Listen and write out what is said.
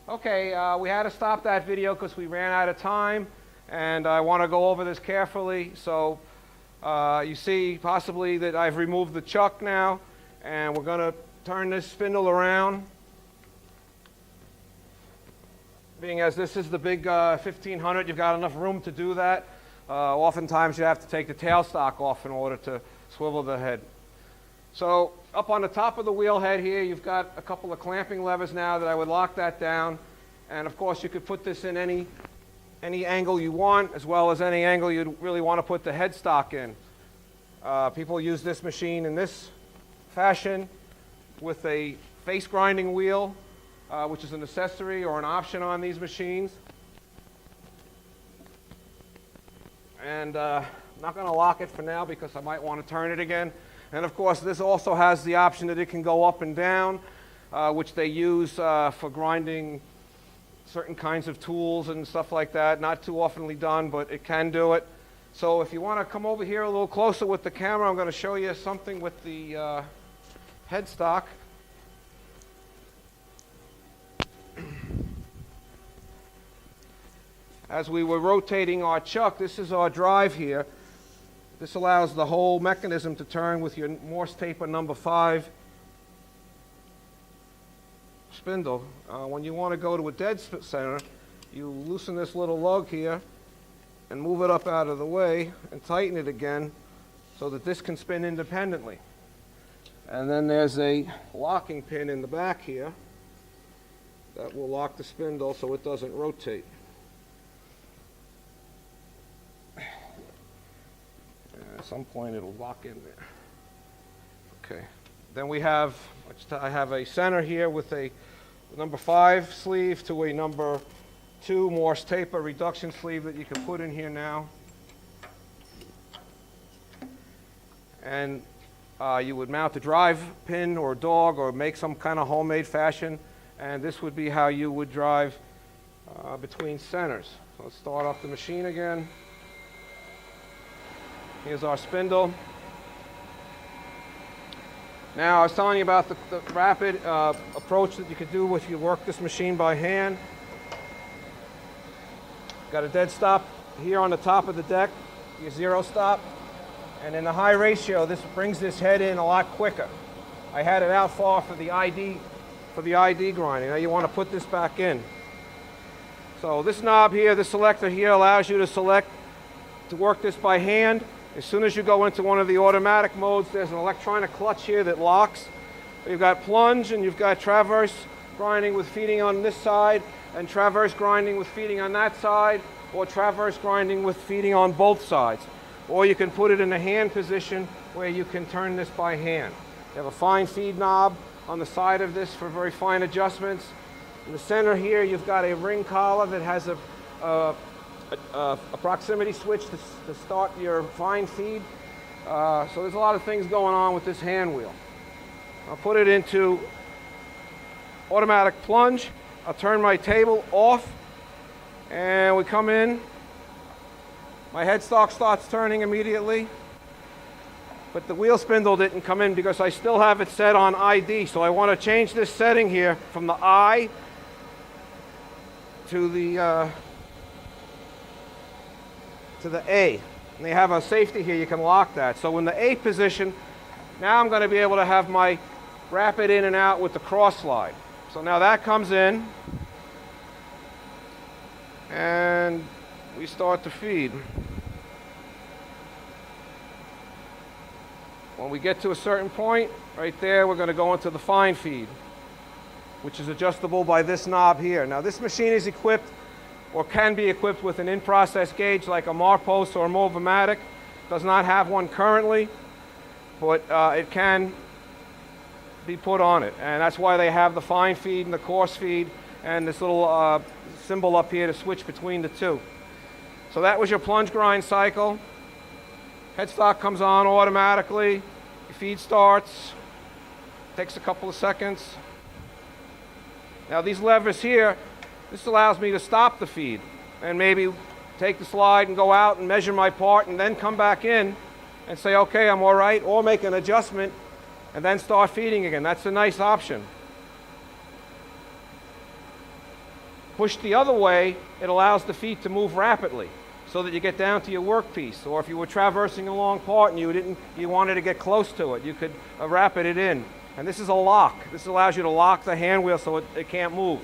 Okay, we had to stop that video because we ran out of time, and I want to go over this carefully. So you see possibly that I've removed the chuck now, and we're going to turn this spindle around. Being as this is the big 1500, you've got enough room to do that. Oftentimes you have to take the tailstock off in order to swivel the head. So up on the top of the wheel head here, you've got a couple of clamping levers now that I would lock that down. And of course you could put this in any angle you want, as well as any angle you'd really want to put the headstock in. People use this machine in this fashion with a face grinding wheel, which is an accessory or an option on these machines. And I'm not going to lock it for now because I might want to turn it again. And of course this also has the option that it can go up and down, which they use for grinding certain kinds of tools and stuff like that. Not too oftenly done, but it can do it. So if you want to come over here a little closer with the camera, I'm going to show you something with the headstock. As we were rotating our chuck, this is our drive here. This allows the whole mechanism to turn with your Morse taper number 5 spindle. When you want to go to a dead center, you loosen this little lug here and move it up out of the way and tighten it again so that this can spin independently. And then there's a locking pin in the back here that will lock the spindle so it doesn't rotate. At some point it'll lock in there. Okay. Then we have, I have a center here with a number 5 sleeve to a number 2 Morse taper reduction sleeve that you can put in here now. And you would mount a drive pin or dog or make some kind of homemade fashion, and this would be how you would drive between centers. So let's start off the machine again. Here's our spindle. Now, I was telling you about the rapid approach that you could do if you work this machine by hand. Got a dead stop here on the top of the deck, your 0 stop. And in the high ratio, this brings this head in a lot quicker. I had it out far for the ID grinding. Now you want to put this back in. So this knob here, this selector here, allows you to select to work this by hand. As soon as you go into one of the automatic modes, there's an electronic clutch here that locks. You've got plunge and you've got traverse grinding with feeding on this side, and traverse grinding with feeding on that side, or traverse grinding with feeding on both sides. Or you can put it in a hand position where you can turn this by hand. You have a fine feed knob on the side of this for very fine adjustments. In the center here, you've got a ring collar that has a proximity switch to start your fine feed. So there's a lot of things going on with this hand wheel. I'll put it into automatic plunge. I'll turn my table off, and we come in. My headstock starts turning immediately, but the wheel spindle didn't come in because I still have it set on ID. So I want to change this setting here from the I to the A. And they have a safety here, you can lock that. So in the A position, now I'm going to be able to have my rapid in and out with the cross slide. So now that comes in, and we start to feed. When we get to a certain point, right there, we're going to go into the fine feed, which is adjustable by this knob here. Now this machine is equipped, or can be equipped, with an in-process gauge like a Marpost or a Movomatic. Does not have one currently, but it can be put on it. And that's why they have the fine feed and the coarse feed and this little symbol up here to switch between the two. So that was your plunge grind cycle. Headstock comes on automatically. Your feed starts. Takes a couple of seconds. Now these levers here, this allows me to stop the feed and maybe take the slide and go out and measure my part and then come back in and say, okay, I'm all right, or make an adjustment and then start feeding again. That's a nice option. Pushed the other way, it allows the feet to move rapidly so that you get down to your workpiece. Or if you were traversing a long part and you wanted to get close to it, you could rapid it in. And this is a lock. This allows you to lock the hand wheel so it can't move.